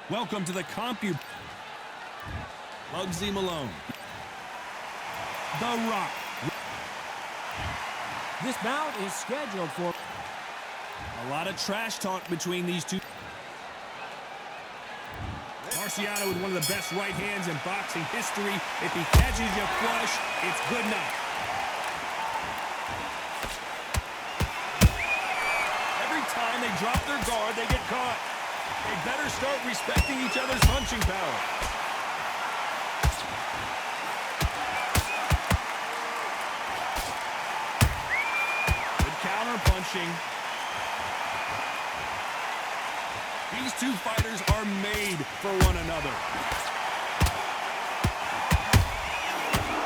Welcome to the CompuBox. Bugsy Malone. The Rock. This bout is scheduled for a lot of trash talk between these two. Marciano with one of the best right hands in boxing history. If he catches you flush, it's good enough. Every time they drop their guard, they get caught. They better start respecting each other's punching power. Good counter punching. These two fighters are made for one another.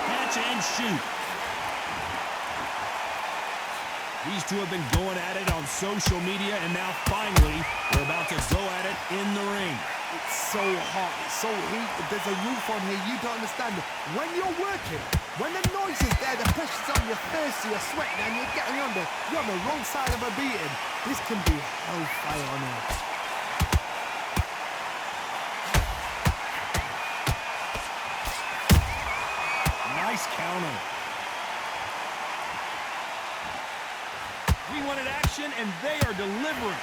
Catch and shoot. These two have been going at it on social media, and now finally they're about to go at it in the ring. It's so hot, it's so heated, there's a roof on here, you don't understand it. When you're working, when the noise is there, the pressure's on your face, you're sweating and you're getting under, you're on the wrong side of a beating. This can be hellfire on earth. Nice counter. We wanted action, and they are delivering.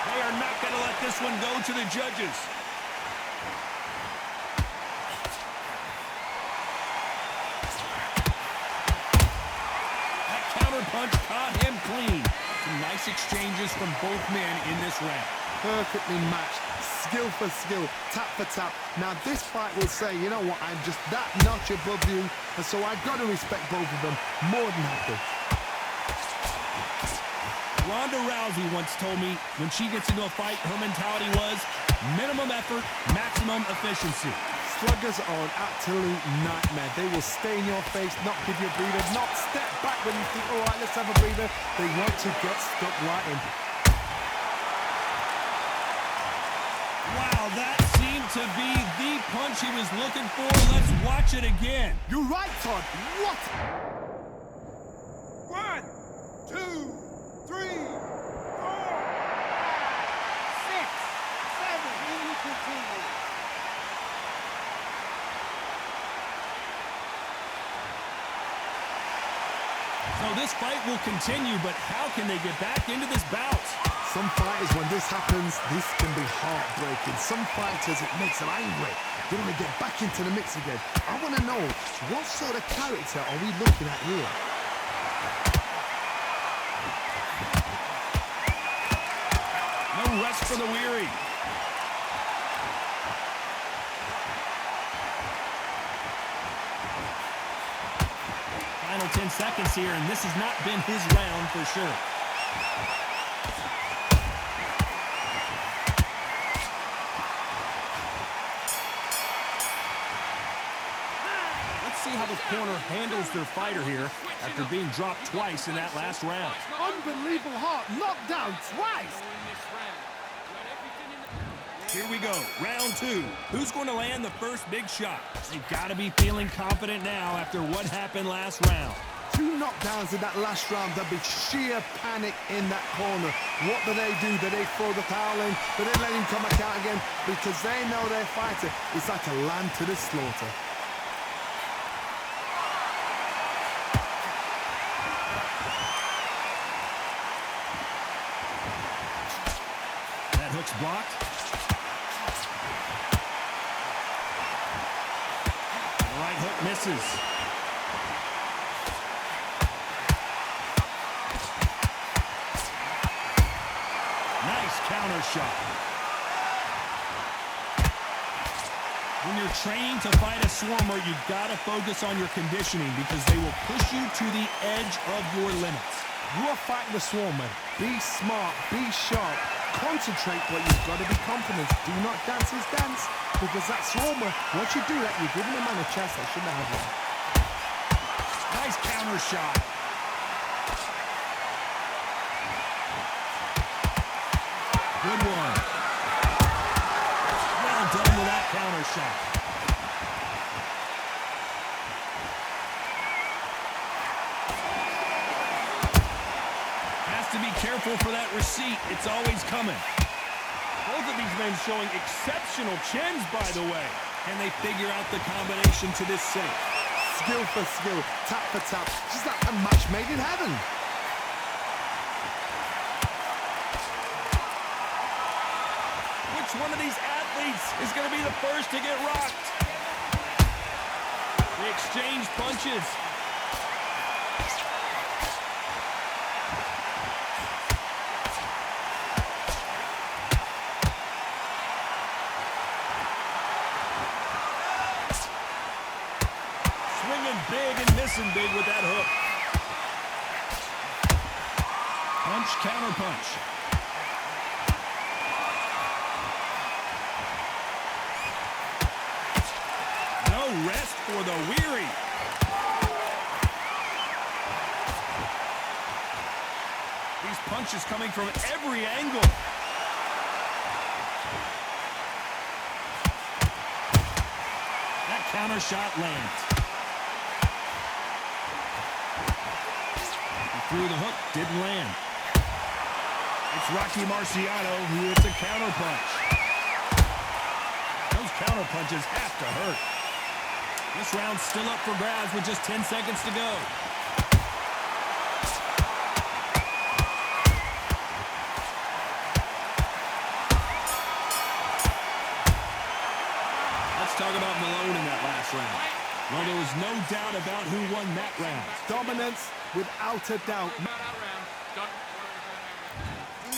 They are not going to let this one go to the judges. That counter punch caught him clean. Some nice exchanges from both men in this round. Perfectly matched, skill for skill, tap for tap. Now this fight will say, you know what, I'm just that notch above you, and so I've got to respect both of them more than happy. Ronda Rousey once told me when she gets into a fight, her mentality was minimum effort, maximum efficiency. Sluggers are an absolute nightmare. They will stay in your face, not give you a breather, not step back when you think, all right, let's have a breather. They want to get stuck right in. Wow, that seemed to be the punch he was looking for. Let's watch it again. You're right, Todd. What? 1, 2, 3, 4, 5, 6, 7, and you continue. So this fight will continue, but how can they get back into this bout? Some fighters, when this happens, this can be heartbreaking. Some fighters, it makes them angry. They want to get back into the mix again. I want to know, what sort of character are we looking at here? No rest for the weary. Final 10 seconds here, and this has not been his round for sure. See how the corner handles their fighter here after being dropped twice in that last round. Unbelievable heart, knocked down twice. Here we go, round 2. Who's going to land the first big shot? They've got to be feeling confident now after what happened last round. 2 knockdowns in that last round. There'll be sheer panic in that corner. What do? Do they throw the towel in? Do they let him come back out again? Because they know their fighter is like a lamb to the slaughter. That hook's blocked. The right hook misses. Nice counter shot. When you're trained to fight a swarmer, you've got to focus on your conditioning because they will push you to the edge of your limits. You are fighting the swarmer. Be smart, be sharp, concentrate, but you've got to be confident. Do not dance his dance, because that swarmer, once you do that, you're giving a man a chance that shouldn't have one. Nice counter shot. Good one. Well done with that counter shot. Has to be careful for that receipt. It's always coming. Both of these men showing exceptional chins, by the way. And they figure out the combination to this save. Skill for skill, tap for tap. Just like a match made in heaven. Which one of these athletes is going to be the first to get rocked? They exchange punches. Swinging big and missing big with that hook. Punch, counter punch. No rest for the weary. These punches coming from every angle. That counter shot lands. He threw the hook, didn't land. It's Rocky Marciano who hits a counter punch. Those counter punches have to hurt. This round's still up for grabs with just 10 seconds to go. Let's talk about Malone in that last round. Well, there was no doubt about who won that round. Dominance without a doubt.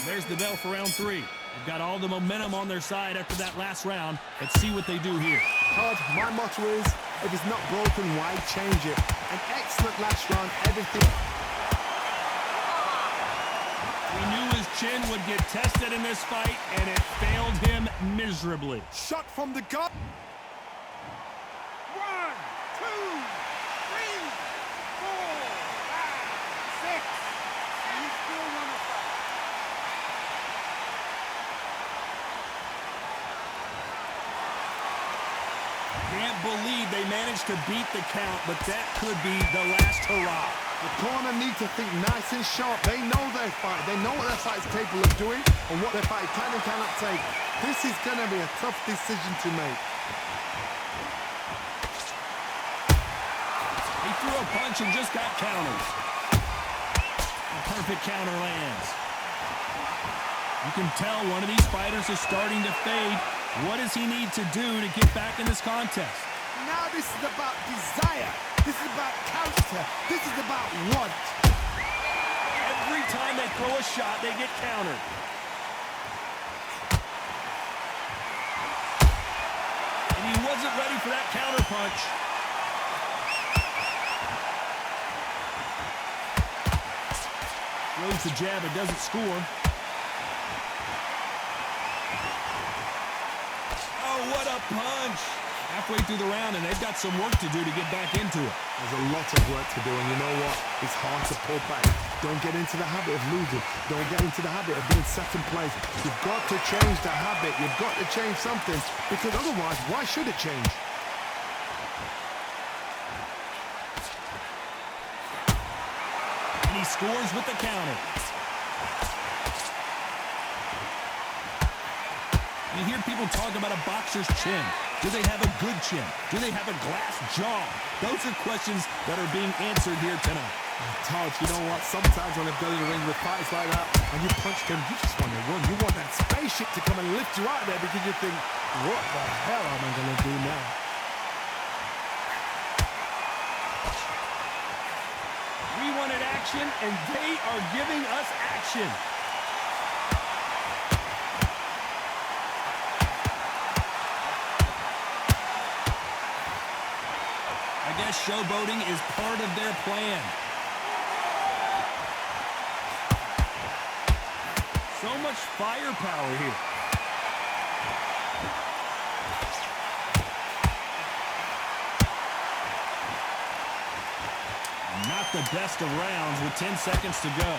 There's the bell for round 3. They've got all the momentum on their side after that last round. Let's see what they do here. Todd, my motto is, if it's not broken, why change it? An excellent last round, everything. We knew his chin would get tested in this fight, and it failed him miserably. Shot from the gut. 1, 2, 3, 4, 5, 6. You still want to fight. Can't believe they managed to beat the count, but that could be the last hurrah. The corner need to think nice and sharp. They know their fight. They know what their fight is capable of doing and what their fight can and cannot take. This is going to be a tough decision to make. He threw a punch and just got countered. A perfect counter lands. You can tell one of these fighters is starting to fade. What does he need to do to get back in this contest? Now this is about desire. This is about character. This is about want. Every time they throw a shot, they get countered. And he wasn't ready for that counter punch. Throws the jab, it doesn't score. Oh, what a punch! Halfway through the round, and they've got some work to do to get back into it. There's a lot of work to do, and you know what? It's hard to pull back. Don't get into the habit of losing. Don't get into the habit of being second place. You've got to change the habit. You've got to change something, because otherwise, why should it change? And he scores with the counter. You hear people talk about a boxer's chin. Do they have a good chin? Do they have a glass jaw? Those are questions that are being answered here tonight. Todd, you know what? Sometimes when I go to the ring with fights like that, and you punch them, you just want to run. You want that spaceship to come and lift you out there because you think, what the hell am I going to do now? We wanted action, and they are giving us action. I guess showboating is part of their plan. So much firepower here. Not the best of rounds with 10 seconds to go.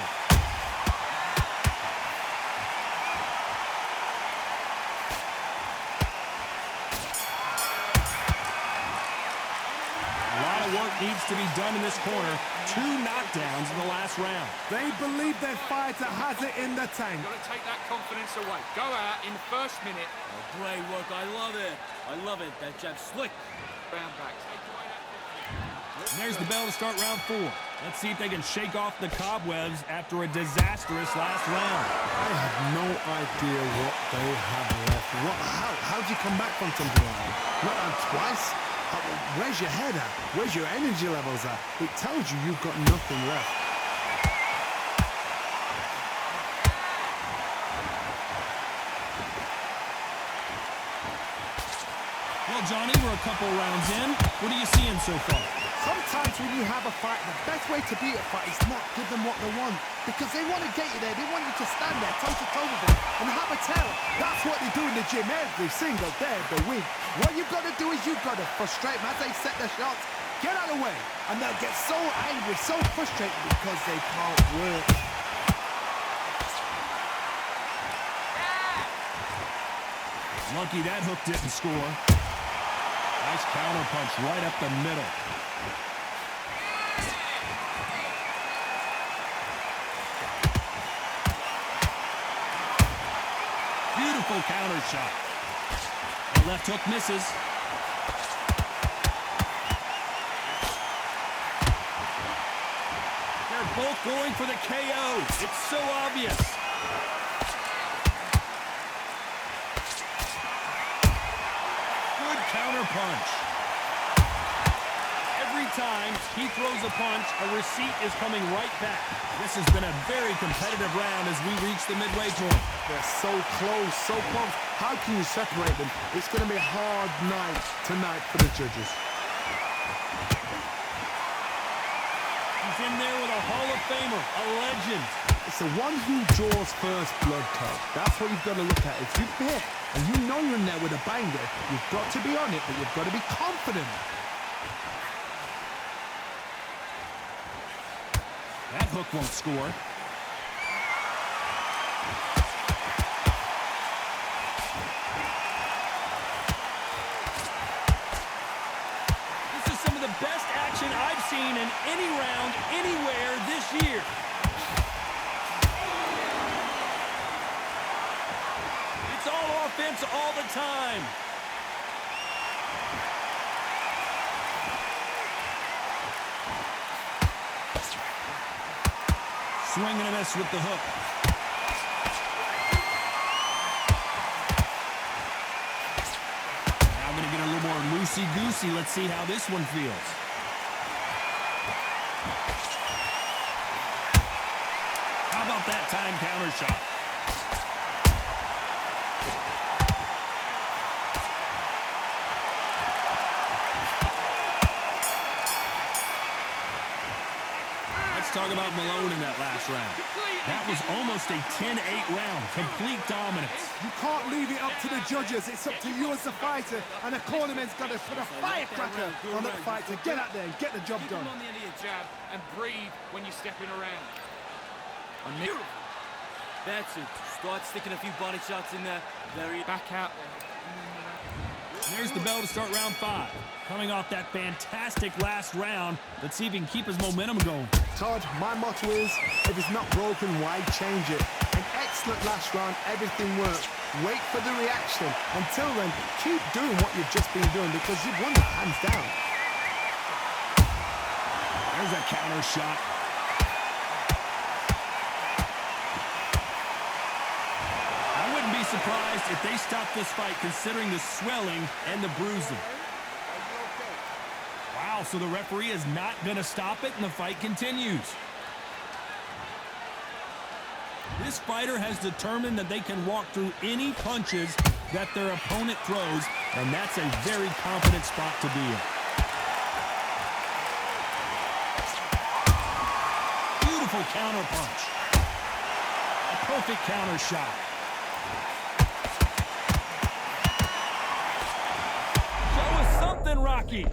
A lot of work needs to be done in this corner. 2 knockdowns in the last round. They believe their fighter has it in the tank. Got to take that confidence away. Go out in the first minute. Oh, great work. I love it. I love it. That jab slick. Bound back. Take away that confidence. And there's the bell to start round 4. Let's see if they can shake off the cobwebs after a disastrous last round. I have no idea what they have left. How do you come back from something like that? Not on twice? Where's your head at? Where's your energy levels at? It tells you you've got nothing left. Well, Johnny, we're a couple rounds in. What are you seeing so far? Sometimes when you have a fight, the best way to beat a fight is not give them what they want. Because they want to get you there. They want you to stand there toe-to-toe with them and have a tell. That's what they do in the gym every single day of the week. What you've got to do is you've got to frustrate them as they set their shots. Get out of the way. And they'll get so angry, so frustrated because they can't work. Lucky that hook didn't score. Nice counter punch right up the middle. Beautiful counter shot. The left hook misses. They're both going for the KO. It's so obvious. Good counter punch. Every time he throws a punch, a receipt is coming right back. This has been a very competitive round as we reach the midway point. They're so close, so close. How can you separate them? It's going to be a hard night tonight for the judges. He's in there with a Hall of Famer, a legend. It's the one who draws first blood, Todd. That's what you've got to look at. If you've hit and you know you're in there with a banger, you've got to be on it, but you've got to be confident. That hook won't score. This is some of the best action I've seen in any round, anywhere this year. It's all offense all the time. Swing and a miss with the hook. Now I'm going to get a little more loosey-goosey. Let's see how this one feels. How about that time counter shot? Talk about Malone in that last round. That was almost a 10-8 round. Complete dominance. You can't leave it up to the judges. It's up to you as the fighter, and the cornerman's got to put a firecracker on that fight to get out there and get the job Keep done. them on the end of your jab and breathe when you're stepping around. That's it. Start sticking a few body shots in there. Very Back out. There's the bell to start round 5. Coming off that fantastic last round, let's see if he can keep his momentum going. Todd, my motto is, if it's not broken, why change it? An excellent last round, everything worked. Wait for the reaction. Until then, keep doing what you've just been doing because you've won that hands down. There's a counter shot. I wouldn't be surprised if they stopped this fight considering the swelling and the bruising. Wow, so the referee is not going to stop it and the fight continues. This fighter has determined that they can walk through any punches that their opponent throws, and that's a very confident spot to be in. Beautiful counter punch. A perfect counter shot. Show us something, Rocky.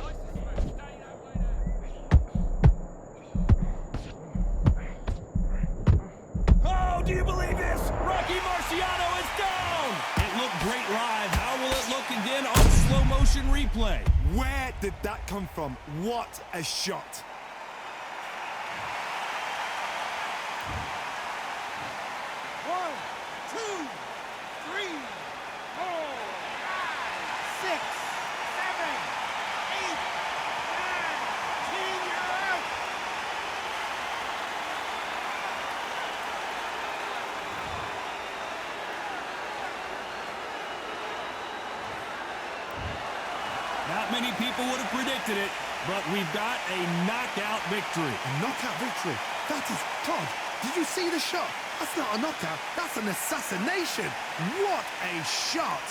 Oh, do you believe this? Rocky Marciano is down. It looked great live. How will it look again on slow motion? action replay. Where did that come from? What a shot. One, two, three, 4, 5, 6, 7, 8, 9, 10. You're out. Not many people would have predicted it, but we've got a knockout victory. A knockout victory. That is, Todd, did you see the shot? That's not a knockout, that's an assassination. What a shot.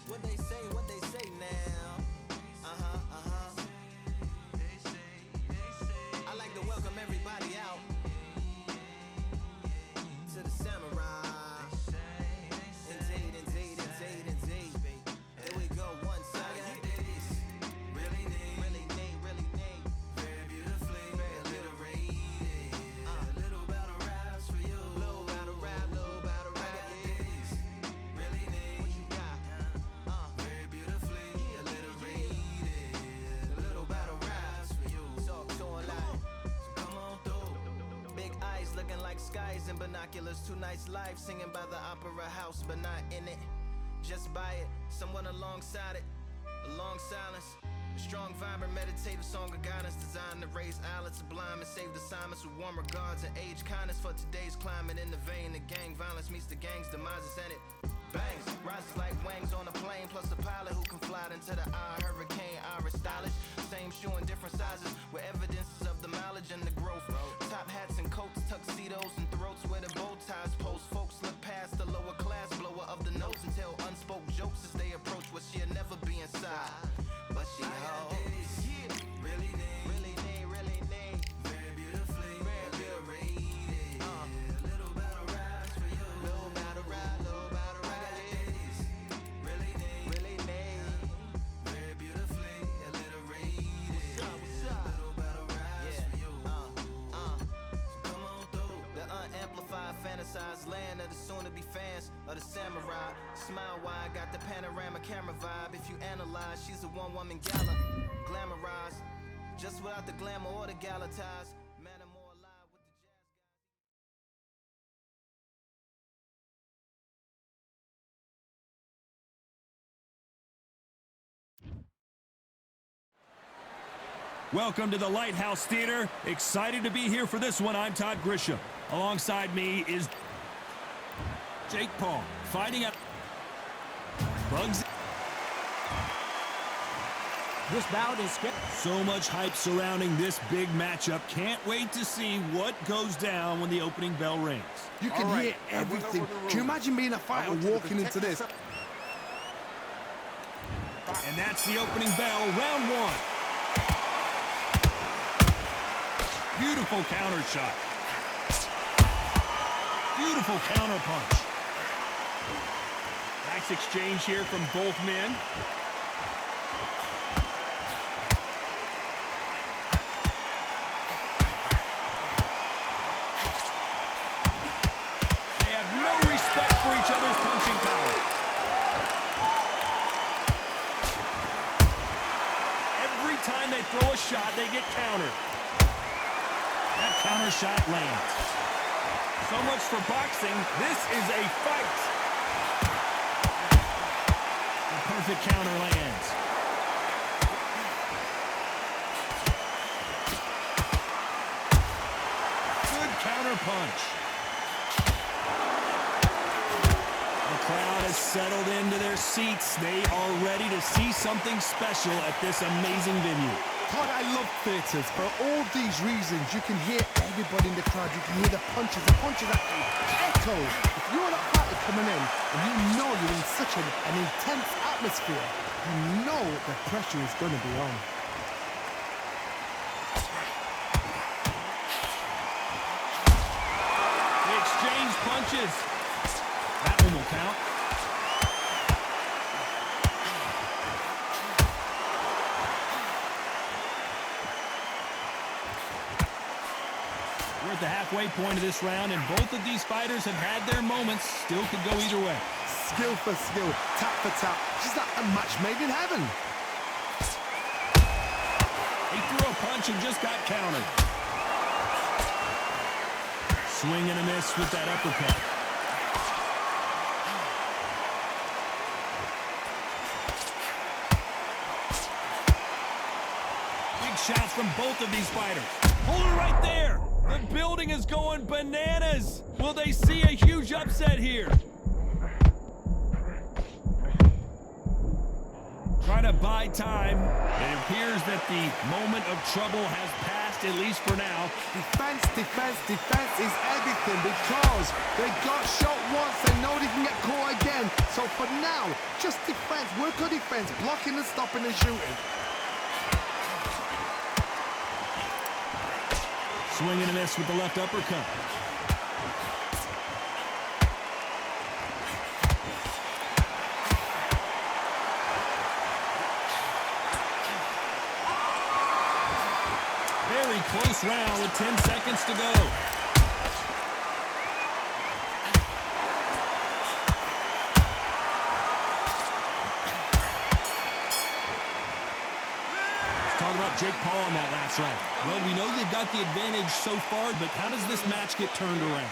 What they say now. I like to welcome everybody out to the samurai. Indeed. Here we go, one side. Really need. Very beautifully, very alliterated. A little battle raps for you. Little battle rap. Really need. What you got? Very beautifully alliterated. A little battle raps for you. Talk to a lot. So come on through. Big eyes looking like skies and binoculars. Two nights live singing by the opera house, but not in it. Just by it. Someone alongside it. A long silence. A strong, vibrant, meditative song of guidance designed to raise eyelids sublime and save assignments with warm regards and age kindness for today's climate. In the vein, the gang violence meets the gang's demises and it bangs. Rises like wings on a plane, plus the pilot who can fly into the eye. Hurricane, Irish stylish. Same shoe in different sizes with evidences of the mileage and the growth. Top hats and coats, tuxedos and throats where the bow ties post. Folks look past the lower class blower of the notes and tell unspoke jokes as they approach what she'll never be inside. But she holds. Really need. Very beautifully, very rated. A little battle raps for you. Little battle rap. Really need. Very beautifully alliterated. What's up? Little battle raps for you. So come on through. The unamplified, fantasized land of the soon-to-be fans of the samurai. Smile wide, got the panorama camera vibe. If you analyze, she's a one-woman gala. Glamorized, just without the glamour or the gala ties. Man, I'm more alive with the jazz. Welcome to the Lighthouse Theater. Excited to be here for this one. I'm Todd Grisham. Alongside me is Jake Paul, fighting up Bugs. This bout is So much hype surrounding this big matchup. Can't wait to see what goes down when the opening bell rings. You can hear everything. Can you imagine being a fighter walking into this? And that's the opening bell, round one. Beautiful counter shot. Beautiful counter punch. Nice exchange here from both men. They have no respect for each other's punching power. Every time they throw a shot, they get countered. That counter shot lands. So much for boxing. This is a fight. The perfect counter lands. Good counter punch. The crowd has settled into their seats. They are ready to see something special at this amazing venue. Todd, I love theatres. For all these reasons, you can hear everybody in the crowd. You can hear the punches. The punches actually echo. If you're a party coming in and you know you're in such an intense atmosphere, you know the pressure is going to be on. punches. That one will count. We're at the halfway point of this round, and both of these fighters have had their moments. Still could go either way. Skill for skill, tap for tap. Just like a match made in heaven. He threw a punch and just got countered. Swing and a miss with that uppercut. Big shots from both of these fighters. Hold it right there. The building is going bananas. Will they see a huge upset here? Trying to buy time. It appears that the moment of trouble has passed, at least for now. Defense, defense, defense is everything because they got shot once, they know they can get caught again. So for now, just defense, work on defense, blocking and stopping and shooting. Swing and a miss with the left uppercut. Very close round with 10 seconds to go. Talk about Jake Paul in that last round. Well, we know they've got the advantage so far, but how does this match get turned around?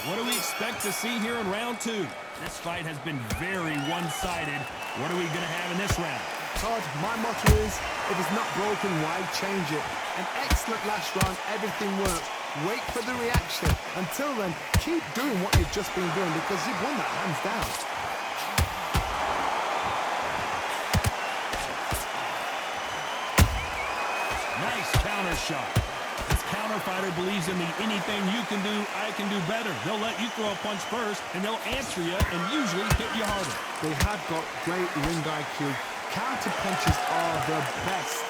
What do we expect to see here in round two? This fight has been very one-sided. What are we going to have in this round? Todd, my motto is, if it's not broken, why change it? An excellent last round, everything worked. Wait for the reaction. Until then, keep doing what you've just been doing because you've won that hands down. Nice counter shot. This counter fighter believes in the anything you can do, I can do better. They'll let you throw a punch first, and they'll answer you and usually hit you harder. They have got great ring IQ. Counter punches are the best.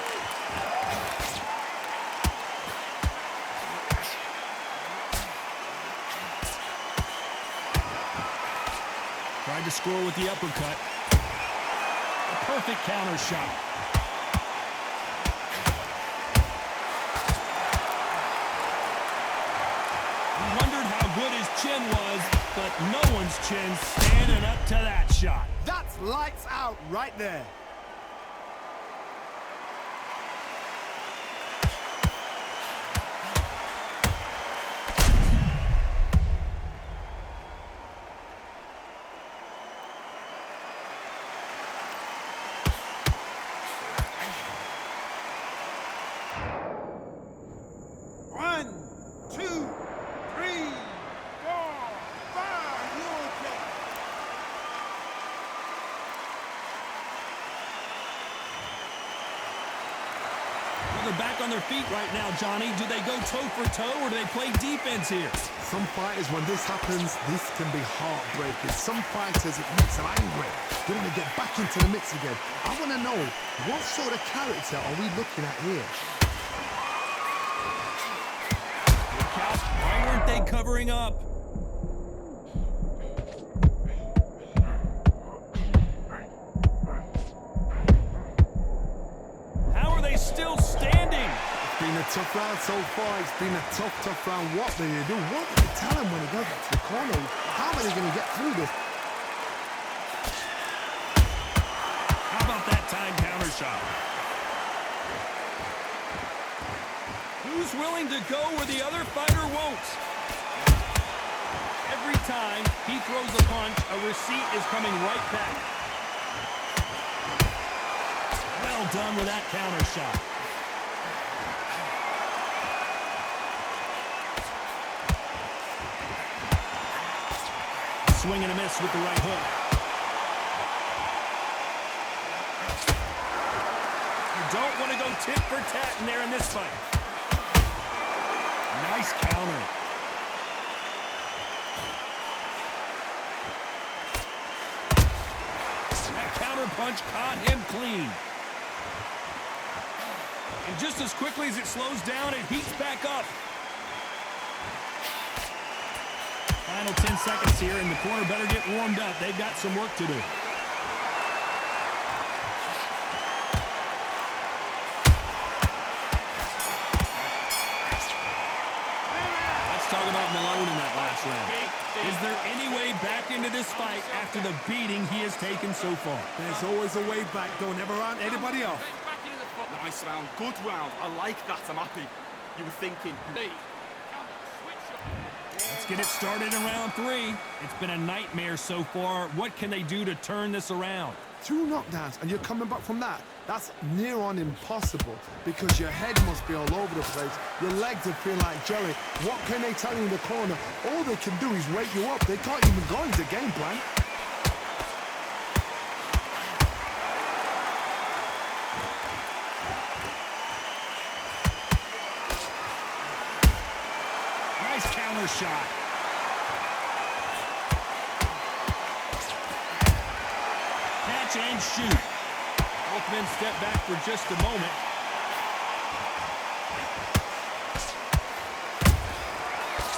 Tried to score with the uppercut. A perfect counter shot. We wondered how good his chin was, but no one's chin standing up to that shot. That's lights out right there. One, two, three, four, five. You okay? Well, they're back on their feet right now, Johnny. Do they go toe for toe or do they play defense here? Some fighters, when this happens, this can be heartbreaking. Some fighters, it makes them angry. They want to get back into the mix again. I want to know, what sort of character are we looking at here? Why weren't they covering up? How are they still standing? It's been a tough round so far. It's been a tough round. What do you do? What do you tell them when they go back to the corner? How are they going to get through this? How about that time counter shot? Who's willing to go where the other fighter won't? Every time he throws a punch, a receipt is coming right back. Well done with that counter shot. Swing and a miss with the right hook. You don't want to go tit for tat in there in this fight. Nice counter. That counter punch caught him clean. And just as quickly as it slows down, it heats back up. Final 10 seconds here, and the corner better get warmed up. They've got some work to do. Let's talk about Malone in that last round. Is there any way back into this fight after the beating he has taken so far? There's always a way back. Don't ever run anybody off. Nice round, good round. I like that. I'm happy. You were thinking. Let's get it started in round 3. It's been a nightmare so far. What can they do to turn this around? 2 knockdowns and you're coming back from that. That's near on impossible because your head must be all over the place. Your legs will feel like jelly. What can they tell you in the corner? All they can do is wake you up. They can't even go into game plan. Nice counter shot. Catch and shoot. Both men step back for just a moment.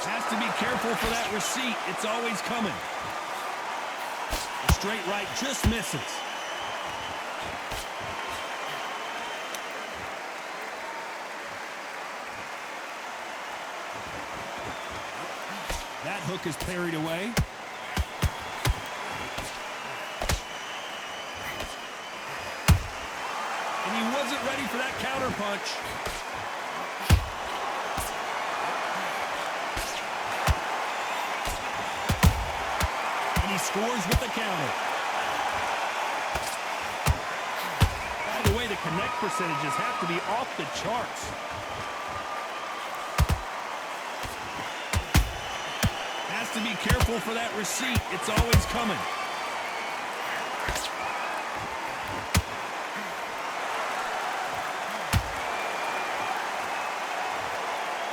Has to be careful for that receipt. It's always coming. The straight right just misses. That hook is parried away. And he wasn't ready for that counter punch. And he scores with the counter. By the way, the connect percentages have to be off the charts. Has to be careful for that receipt. It's always coming.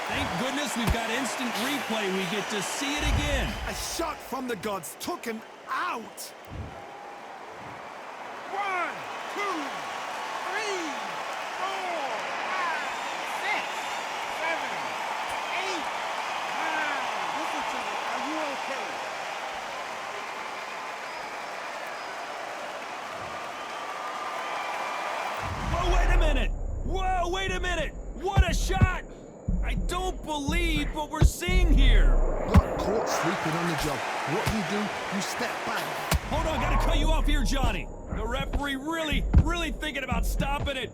Thank goodness we've got instant replay. We get to see it again. A shot from the gods took him out. 1, 2, 3, 4, 5, 6, 7, 8, 9. Listen to me. Are you okay? Oh, wait a minute. Whoa, wait a minute. What a shot. I don't believe what we're seeing here. Got caught sleeping on the job. What do? You step back. Hold on, gotta cut you off here, Johnny. The referee really thinking about stopping it.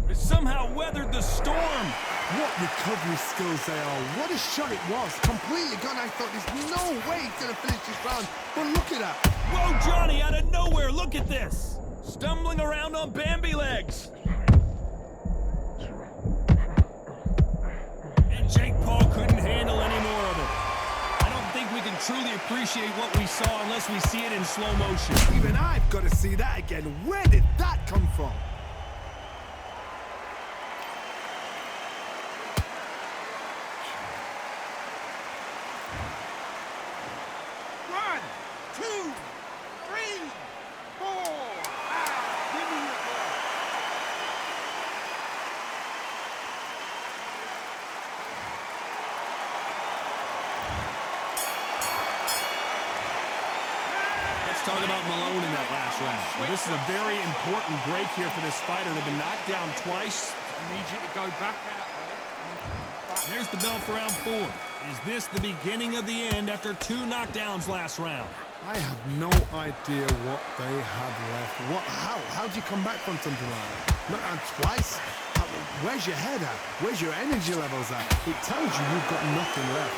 They somehow weathered the storm. What recovery skills they are. What a shot it was. Completely gone. I thought there's no way he's going to finish this round. But look at that. Whoa, Johnny, out of nowhere. Look at this. Stumbling around on Bambi legs. And Jake Paul couldn't handle any more of it. I don't think we can truly appreciate what we saw unless we see it in slow motion. Even I've got to see that again. Where did that come from? One, two, three, 4, 5. Give me your ball. Let's talk about Malone in that last round. Well, this is a very important break here for this fighter. They've been knocked down twice. I need you to go back out there. There's the bell for round 4. Is this the beginning of the end after 2 knockdowns last round? I have no idea what they have left. How do you come back from something like that? Not on twice? Where's your head at? Where's your energy levels at? It tells you you've got nothing left.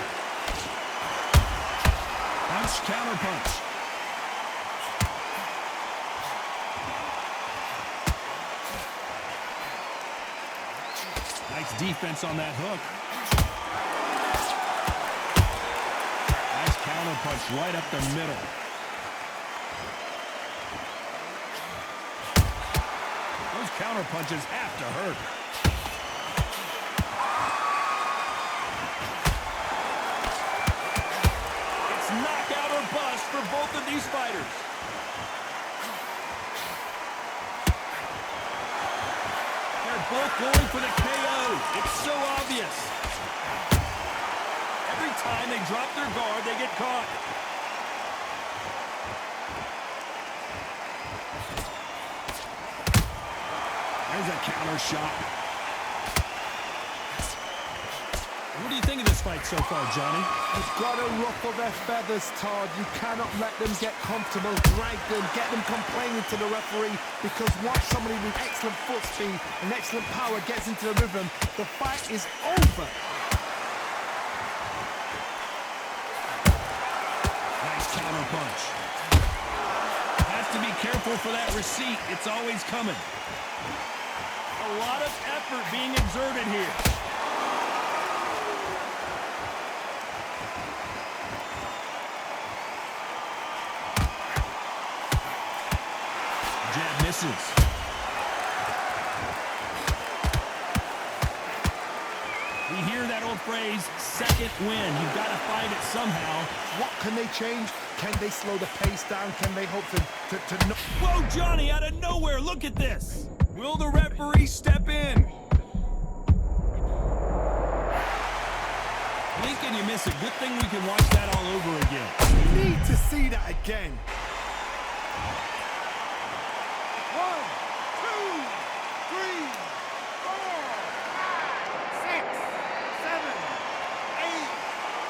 Punch, counter punch. Nice defense on that hook. Nice counter punch right up the middle. Those counter punches have to hurt. It's knockout or bust for both of these fighters. They're both going for the KO. move. It's so obvious. Every time they drop their guard, they get caught. There's a counter shot. What do you think of this fight so far, Johnny? You've got to ruffle their feathers, Todd. You cannot let them get comfortable, drag them, get them complaining to the referee, because once somebody with excellent foot speed and excellent power gets into the rhythm, the fight is over. Nice counter punch. Has to be careful for that receipt. It's always coming. A lot of effort being exerted here. Jab misses. We hear that old phrase, second win. You've got to find it somehow. What can they change? Can they slow the pace down? Can they hope to Whoa, Johnny, out of nowhere. Look at this. Will the referee step in? Blink and you miss it. Good thing we can watch that all over again. We need to see that again. 1, 2, 3, 4, 5, 6, 7, 8,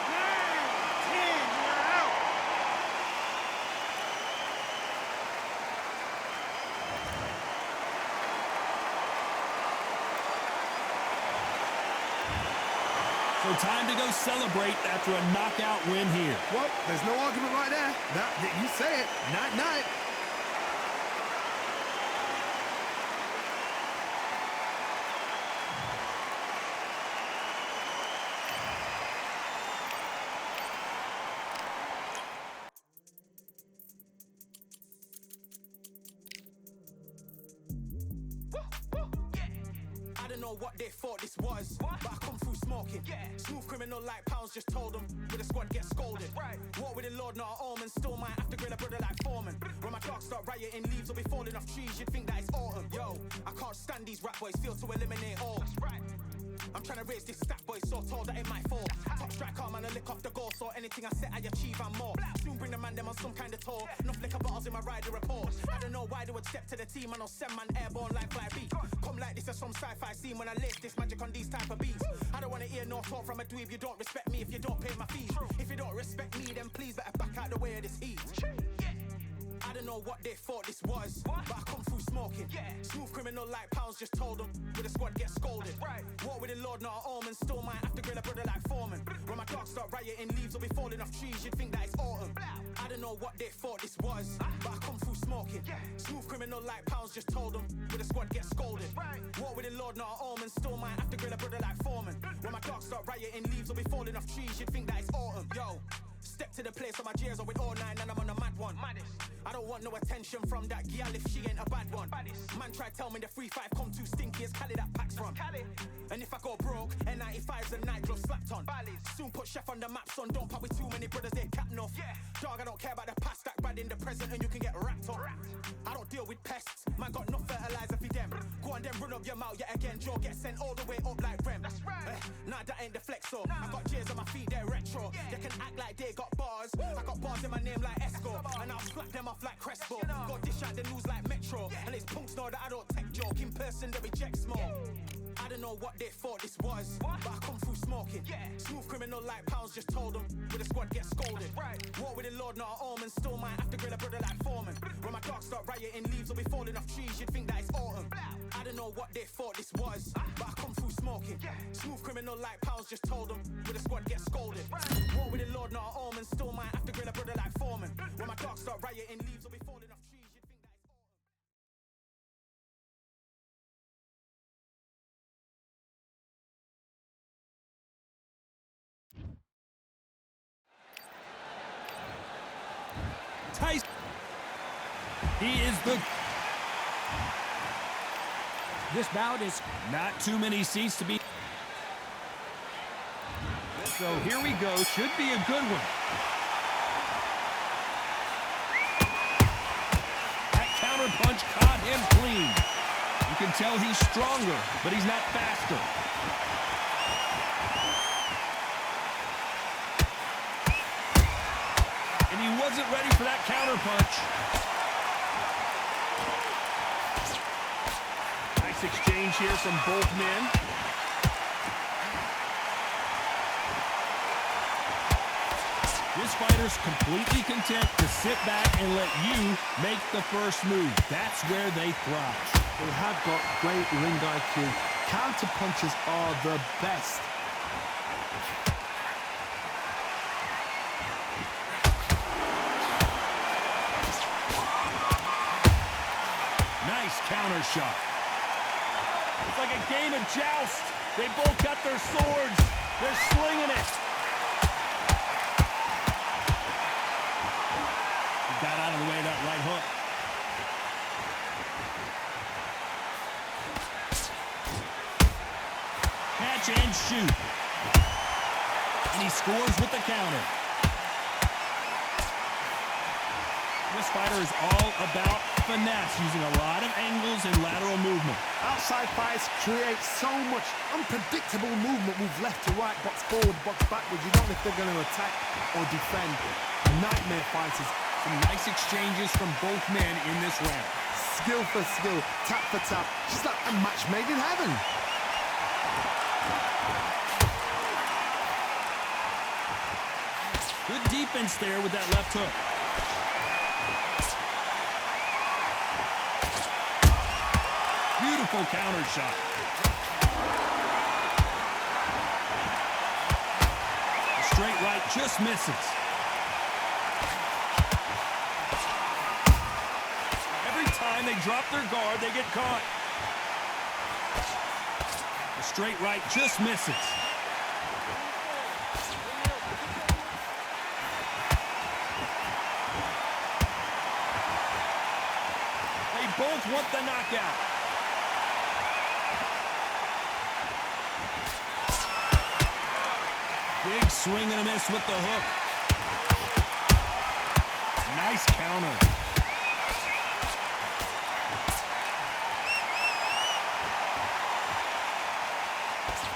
9, 10. You're out. So time to go celebrate after a knockout win here. Well, there's no argument right there. You say it. Night-night. I don't know what they thought this was, but I come through smoking. Smooth criminal like pounds, just told them with the squad get scolded. Walk with the Lord, not an omen. Still might have to grill a brother like Foreman. When my dogs start rioting, leaves will be falling off trees. You'd think that it's autumn. Yo, I can't stand these rap boys, feel to eliminate all. I'm trying to raise this stat boy so tall that it might fall. Top striker, man, I lick off the goal, so anything I set, I achieve and more. Soon bring the man them on some kind of tour. Enough liquor bottles in my rider report. I don't know why they would step to the team, and I'll send man airborne like fly beat. Come like this as some sci-fi scene when I lace this magic on these type of beats. I don't want to hear no talk from a dweeb. You don't respect me if you don't pay my fees. If you don't respect me, then please better back out the way of this heat. I don't know what they thought this was, but I come through smoking. Smooth criminal like pounds, just told them with the squad get scolded. Walk with the Lord, not an omen. Still might have to grill a brother like Foreman. When my dogs start rioting, leaves will be falling off trees. You'd think that it's autumn. I don't know what they thought this was, but I come through smoking. Smooth criminal like pounds, just told them with the squad get scolded. Walk with the Lord, not an omen. Still might have to grill a brother like Foreman. When my dogs start rioting, leaves will be falling off trees. You'd think that it's autumn. Yo, step to the place where my J's are with all nine and I'm on a mad one. I don't want no attention from that girl if she ain't a bad one. Man try tell me the 3-5 come too stinky as Cali that packs from. And if I go broke, N95's a nightclub slapped on. Soon put chef on the map, son. Don't pop with too many brothers, they captain off. Dog, I don't care about the past, that bad in the present and you can get wrapped up. I don't deal with pests, man got no fertilizer for them. Go on then run up your mouth yet again. Joe get sent all the way up like Rem. Nah, that ain't the flexo. I got J's on my feet, they're retro. They can act like they got bars. I got bars in my name like Esco. And I'll slap them off like Crespo. Go dish out the news like Metro. And it's punks know that I don't tech joke. In person they reject smoke. I don't know what they thought this was, but I come through smoking. Smooth criminal like pounds, just told them with the squad get scolded. Walk with the Lord, not an omen. Still might have to grill a brother like Foreman. When my dogs start rioting, leaves will be falling off trees. You'd think that it's autumn. I don't know what they thought this was, but I come through smoking. Smooth criminal like pounds, just told them with the squad get scolded. Walk with the Lord, not an omen. Still might have to grill a brother like Foreman. When my dogs start rioting, leaves will be falling off trees. You'd think that it's autumn. Tyson. He is the... This bout is Not too many seats to be... So here we go. Should be a good one. That counter punch caught him clean. You can can tell he's stronger, but he's not faster. And he wasn't ready for that counter punch. Nice exchange here from both men. This fighter's completely content to sit back and let you make the first move. That's where they thrive. They have got great ring IQ. Counter punches are the best. Nice counter shot. It's like a game of joust. They both got their swords. They're slinging it. He got out of the way of that right hook. Catch and shoot. And he scores with the counter. This fighter is all about finesse, using a lot of angles and lateral movement. Outside fights create so much unpredictable movement. Move left to right, box forward, box backwards. You don't know if they're going to attack or defend. Nightmare fighters. Some nice exchanges from both men in this round. Skill for skill, tap for tap. Just like a match made in heaven. Good defense there with that left hook. Beautiful counter shot. The straight right just misses. Every time they drop their guard, they get caught. The straight right just misses. They both want the knockout. Big swing and a miss with the hook. Nice counter.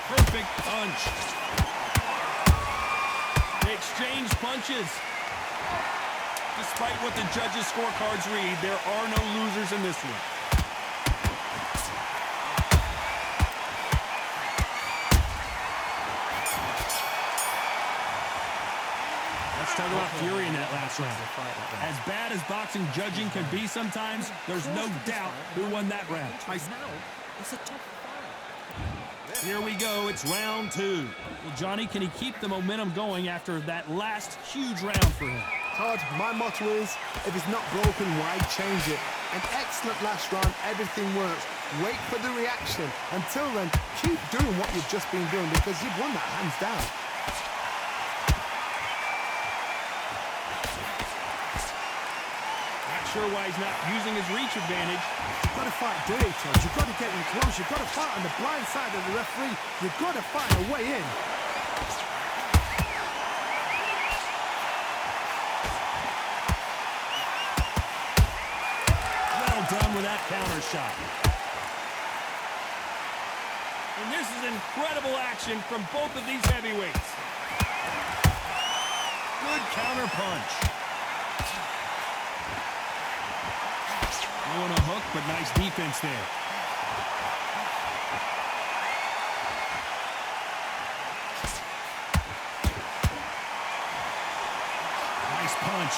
Perfect punch. They exchange punches. Despite what the judges' scorecards read, there are no losers in this one. Let's talk about fury in that last round. As bad as boxing judging can be sometimes, there's no doubt who won that round. It's a tough fight. Here we go. It's round two. Well, Johnny, can he keep the momentum going after that last huge round for him? Todd, my motto is, if it's not broken, why change it? An excellent last round, everything works. Wait for the reaction. Until then, keep doing what you've just been doing because you've won that hands down. Not sure why he's not using his reach advantage. You've got to fight dirty, Todd. You've got to get in close. You've got to fight on the blind side of the referee. You've got to find a way in. Done with that counter shot. And this is incredible action from both of these heavyweights. Good counter punch. No on a hook, but nice defense there. Nice punch.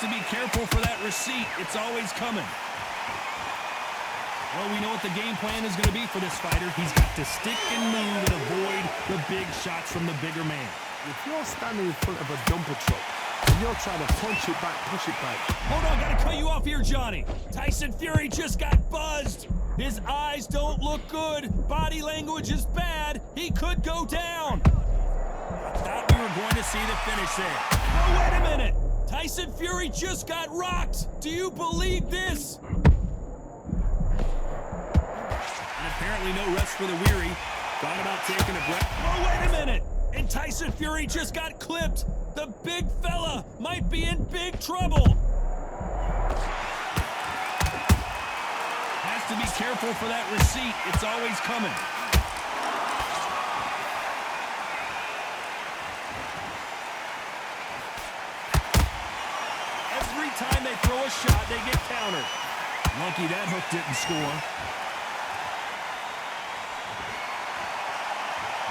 To be careful for that receipt. It's always coming. Well, we know what the game plan is going to be for this fighter. He's got to stick and move and avoid the big shots from the bigger man. If you're standing in front of a dumper truck and you're trying to punch it back, push it back. Hold on, gotta cut you off here, Johnny. Tyson Fury just got buzzed. His eyes don't look good. Body language is bad. He could go down. I thought we were going to see the finish there. Oh, wait a minute. Tyson Fury just got rocked. Do you believe this? And apparently no rest for the weary. Thought about taking a breath. Oh, wait a minute. And Tyson Fury just got clipped. The big fella might be in big trouble. to be careful for that receipt. It's always coming. Every time they throw a shot, they get countered. Lucky that hook didn't score.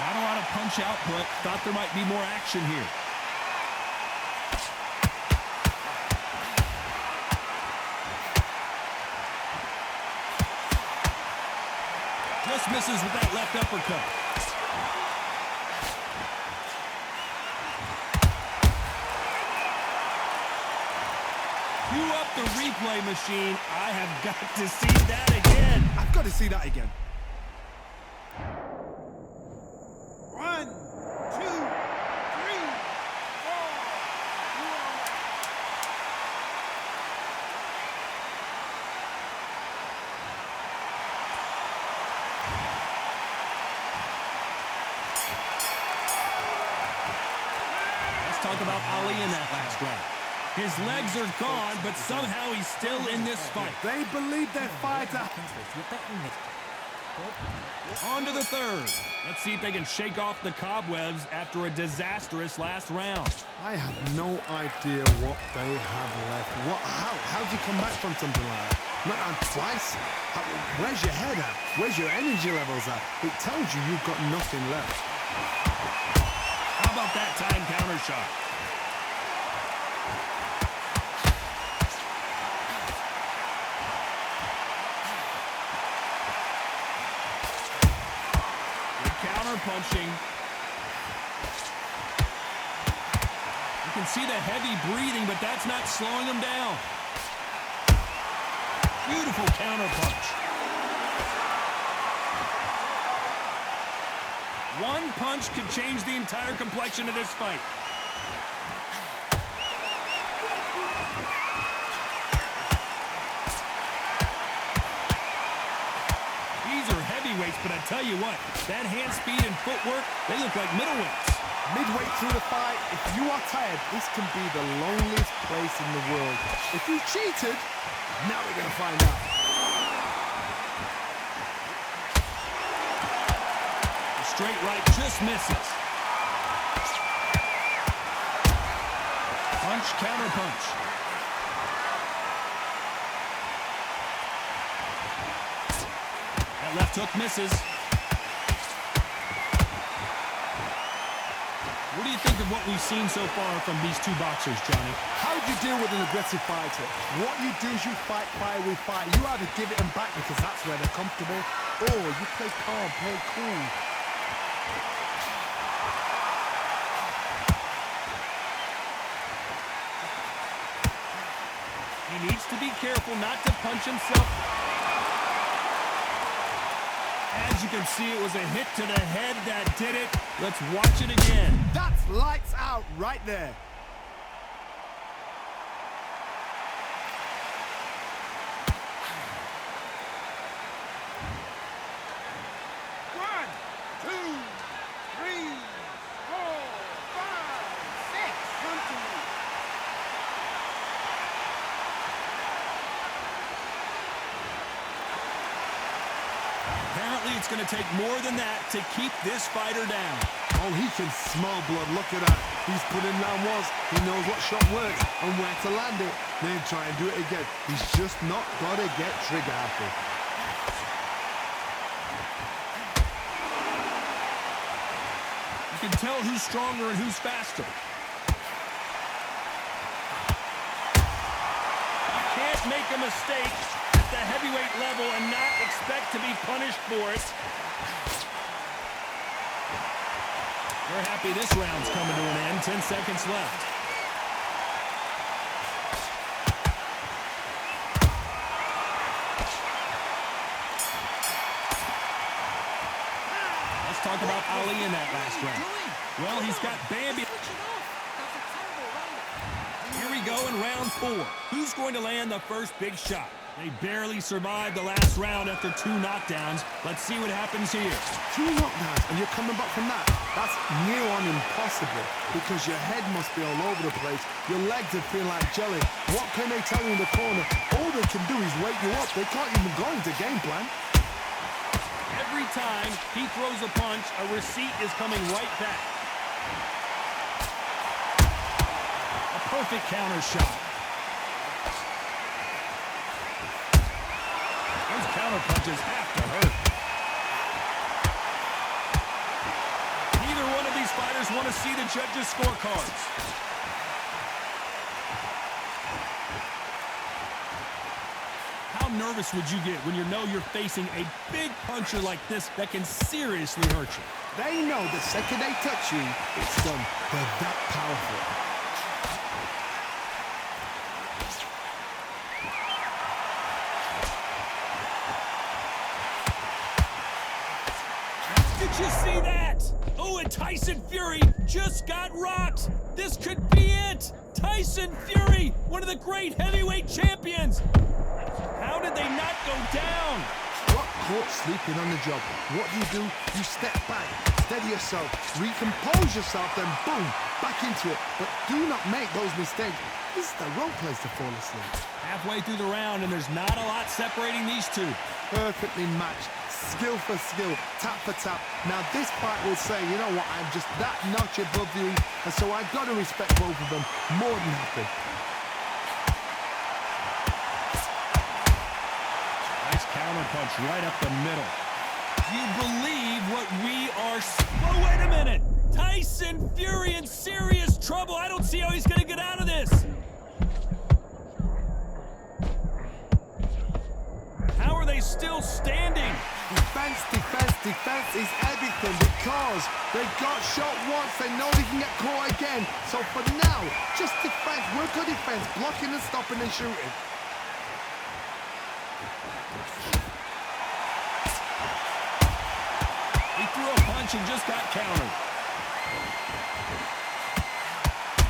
Not a lot of punch output. Thought there might be more action here. Just misses with that left uppercut. Cue up the replay machine. I have got to see that again. I've got to see that again. 1, 2, 3, 4. You are Let's talk about Ali in that last round. His legs are gone, but somehow he's still in this fight. They believe their fighter. On to the third. Let's see if they can shake off the cobwebs after a disastrous last round. I have no idea what they have left. How'd you come back from something like that? Not on twice? Where's your head at? Where's your energy levels at? It tells you you've got nothing left. How about that time counter shot? Good counter punching. You can see the heavy breathing, but that's not slowing him down. Beautiful counter punch. One punch could change the entire complexion of this fight. These are heavyweights, but I tell you what, that hand speed and footwork, they look like middleweights. Midway through the fight, if you are tired, this can be the loneliest place in the world. If you cheated, now we're going to find out. The straight right just misses. Punch, counter punch. That left hook misses. What do you think of what we've seen so far from these two boxers, Johnny? How do you deal with an aggressive fighter? What you do is you fight fire with fire. You either give it them back because that's where they're comfortable, or you play calm, play cool. He needs to be careful not to punch himself. As you can see, it was a hit to the head that did it. Let's watch it again. That's lights out right there. One, two, three, 4, 5, 6. Come to me. Apparently, it's going to take more than that to keep this fighter down. Oh, he can smell blood. Look at that. He's put in round once. He knows what shot works and where to land it. Then try and do it again. He's just not got to get trigger happy. You can tell who's stronger and who's faster. You can't make a mistake at the heavyweight level and not expect to be punished for it. We're happy this round's coming to an end. 10 seconds left. Let's talk about Ali in that last round. Well, he's got Bambi. Here we go in round 4. Who's going to land the first big shot? They barely survived the last round after 2 knockdowns. Let's see what happens here. 2 knockdowns and you're coming back from that. That's near on impossible because your head must be all over the place. Your legs would feel like jelly. What can they tell you in the corner? All they can do is wake you up. They can't even go into game plan. Every time he throws a punch, a receipt is coming right back. A perfect counter shot. Those counter punches have to hurt. Neither one of these fighters want to see the judges' scorecards. How nervous would you get when you know you're facing a big puncher like this that can seriously hurt you? They know the second they touch you, it's done. They're that powerful. Did you see that? Oh, and Tyson Fury just got rocked. This could be it. Tyson Fury, one of the great heavyweight champions. How did they not go down? Got caught sleeping on the job. What do? You step back, steady yourself, recompose yourself, then boom, back into it. But do not make those mistakes. This is the wrong place to fall asleep. Halfway through the round, and there's not a lot separating these two. Perfectly matched, skill for skill, tap for tap. Now this fight will say, you know what, I'm just that notch above you, and so I've got to respect both of them more than happy. Nice counter punch right up the middle. Do you believe what we are... Oh, wait a minute! Tyson Fury in serious trouble. I don't see how he's going to get out of this. How are they still standing? Defense, defense, defense is everything because they got shot once, they know they can get caught again. So for now, just defense, work on defense, blocking and stopping and shooting. He threw a punch and just got countered.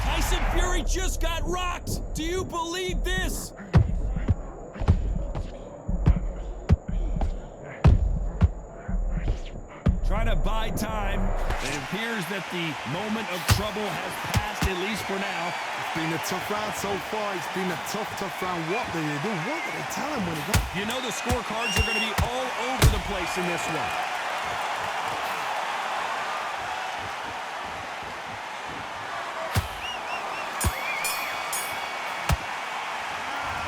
Tyson Fury just got rocked. Do you believe this? Trying to buy time. It appears that the moment of trouble has passed, at least for now. It's been a tough round so far. It's been a tough round. What did they do? What did they tell him when he got... You know the scorecards are going to be all over the place in this one.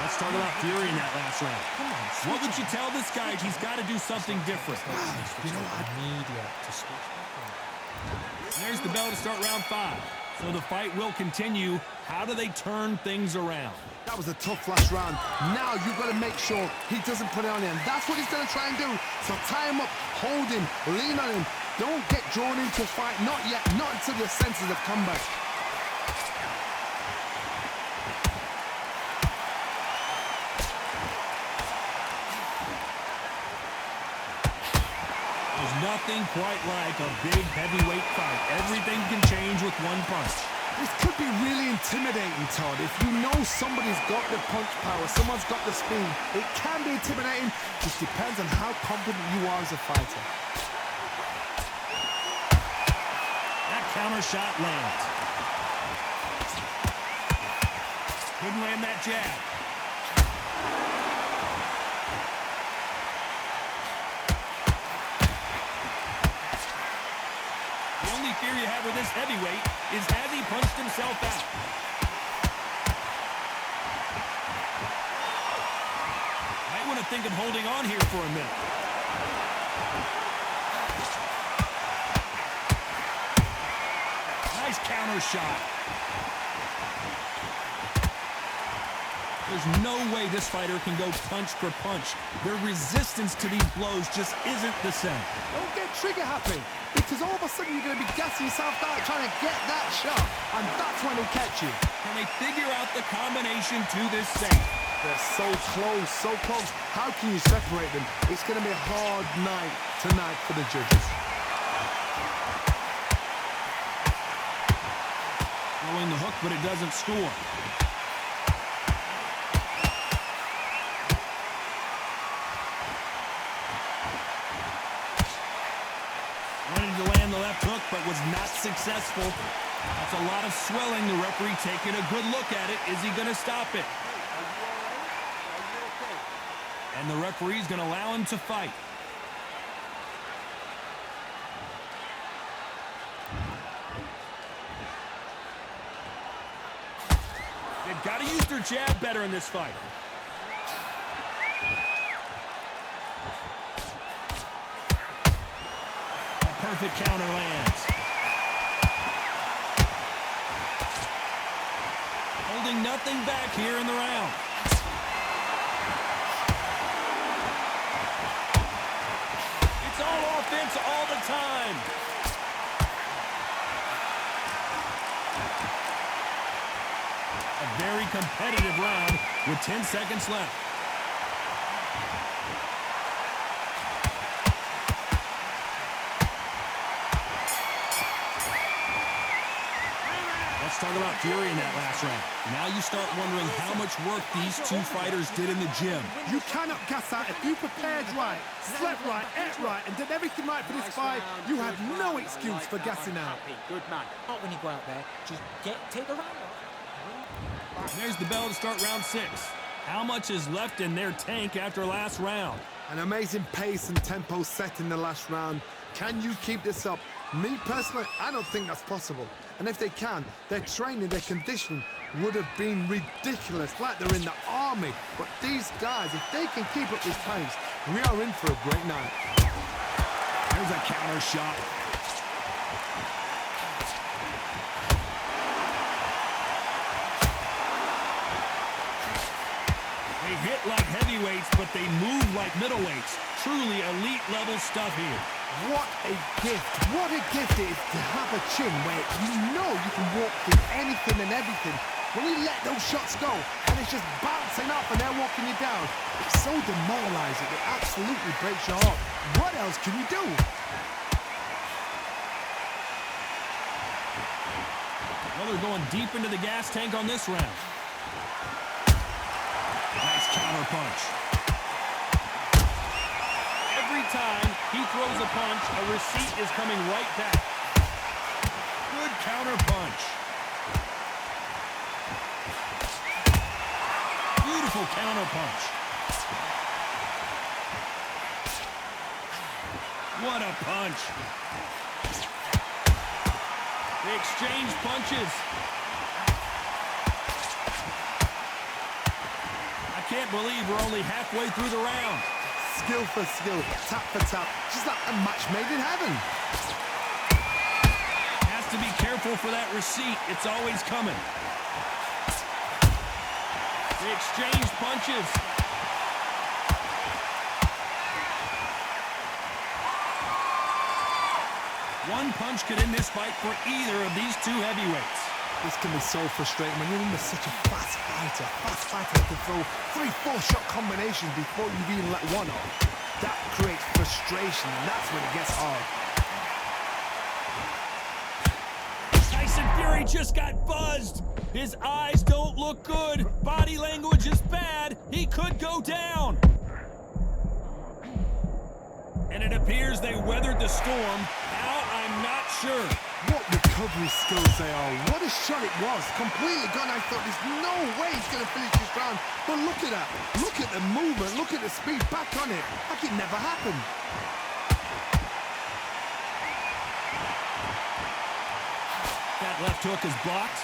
Let's talk about Fury in that last round. Come on, What would you tell this guy? He's got to do something different. You know what? Media to switch back on. There's the bell to start round 5. So the fight will continue. How do they turn things around? That was a tough last round. Now you've got to make sure he doesn't put it on him. That's what he's going to try and do. So tie him up, hold him, lean on him. Don't get drawn into a fight. Not yet. Not until your senses have come back. There's nothing quite like a big heavyweight fight. Everything can change with one punch. This could be really intimidating, Todd. If you know somebody's got the punch power, someone's got the speed, it can be intimidating. Just depends on how confident you are as a fighter. That counter shot lands. Couldn't land that jab. The only fear you have with this heavyweight is has he punched himself out? Might want to think of holding on here for a minute. Nice counter shot. There's no way this fighter can go punch for punch. Their resistance to these blows just isn't the same. Don't get trigger happy, because all of a sudden you're going to be gassing yourself out trying to get that shot, and that's when they catch you. Can they figure out the combination to this safe? They're so close, so close. How can you separate them? It's going to be a hard night tonight for the judges. Throwing the hook, but it doesn't score. was not successful. That's a lot of swelling. The referee taking a good look at it. Is he going to stop it? And the referee's going to allow him to fight. They've got to use their jab better in this fight. A perfect counter lands. Holding nothing back here in the round. It's all offense all the time. A very competitive round with 10 seconds left. Let's talk about fury in that last round. Now you start wondering how much work these two fighters did in the gym. You cannot gas out. If you prepared right, slept right, ate right, and did everything right for this fight, you have no excuse for gassing out. Good man. Not when you go out there, just take the round off. There's the bell to start round 6. How much is left in their tank after last round? An amazing pace and tempo set in the last round. Can you keep this up? Me personally, I don't think that's possible. And if they can, their training, their conditioning would have been ridiculous, like they're in the army. But these guys, if they can keep up this pace, we are in for a great night. There's a counter shot. They hit like heavyweights, but they move like middleweights. Truly elite level stuff here. What a gift. What a gift it is to have a chin where you know you can walk through anything and everything. When you let those shots go and it's just bouncing up and they're walking you down, it's so demoralizing. It absolutely breaks your heart. What else can you do? Well, they're going deep into the gas tank on this round. Nice counter punch. Every time he throws a punch, a receipt is coming right back. Good counter punch. Beautiful counter punch. What a punch. They exchange punches. I can't believe we're only halfway through the round. Skill for skill, tap for tap, just like a match made in heaven. Has to be careful for that receipt. It's always coming. They exchange punches. One punch could end this fight for either of these two heavyweights. This can be so frustrating when you're under such a fast fighter that can throw 3-4 shot combinations before you've even let one off. That creates frustration, and that's when it gets hard. Tyson Fury just got buzzed. His eyes don't look good. Body language is bad. He could go down. And it appears they weathered the storm. How, I'm not sure. What recovery skills they are. What a shot it was. Completely gone. I thought there's no way he's going to finish this round. But look at that. Look at the movement. Look at the speed. Back on it. Like it never happened. That left hook is blocked.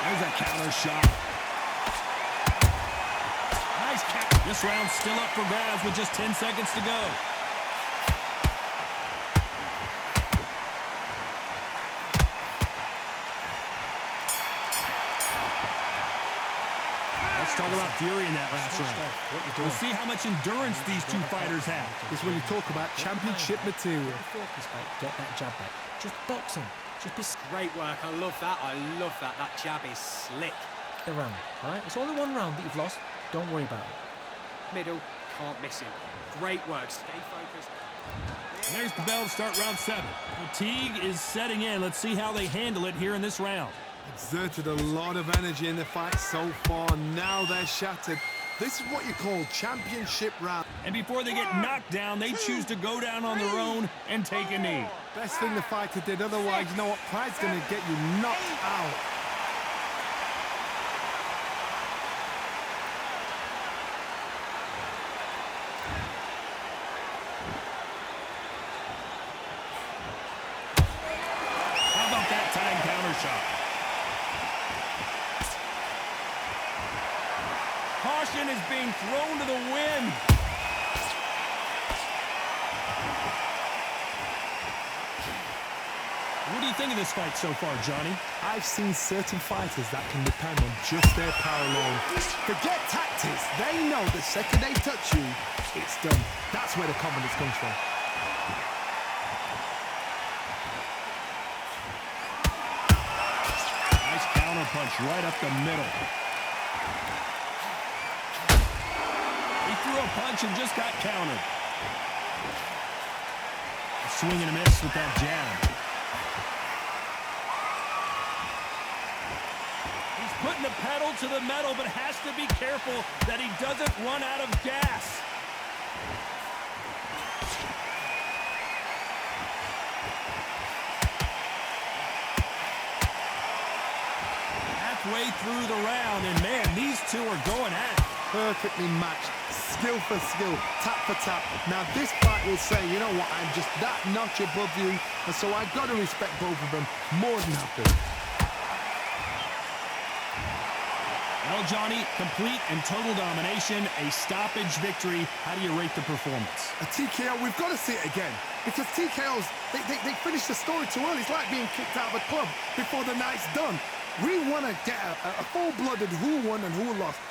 There's a counter shot. Nice counter. This round's still up for grabs with just 10 seconds to go. Let's talk about fury in that last round. We'll see how much endurance these two fighters have. This is when you talk about championship material. Focus, mate. Get that jab back. Just box him. Just be Great work. I love that. I love that. That jab is slick. the round, all right? It's only one round that you've lost. Don't worry about it. Middle, can't miss him. Great work. Stay focused. And there's the bell to start round 7. Fatigue is setting in. Let's see how they handle it here in this round. Exerted a lot of energy in the fight so far. Now they're shattered. This is what you call championship round. And before they get knocked down, they choose to go down on their own and take a knee. Best thing the fighter did, otherwise, you know what? Pride's going to get you knocked out. How about that time counter shot? Caution is being thrown to the wind. What do you think of this fight so far, Johnny? I've seen certain fighters that can depend on just their power alone. Forget tactics. They know the second they touch you, it's done. That's where the confidence comes from. Nice counter punch right up the middle. He threw a punch and just got countered. A swing and a miss with that jab. He's putting the pedal to the metal, but has to be careful that he doesn't run out of gas. Halfway through the round, and man, these two are going at it. Perfectly matched, skill for skill, tap for tap. Now this fight will say, you know what, I'm just that notch above you, and so I've got to respect both of them more than happy. Well, Johnny, complete and total domination, a stoppage victory. How do you rate the performance? A TKO, we've got to see it again. Because TKOs, they finish the story too early. It's like being kicked out of a club before the night's done. We want to get a full-blooded who won and who lost.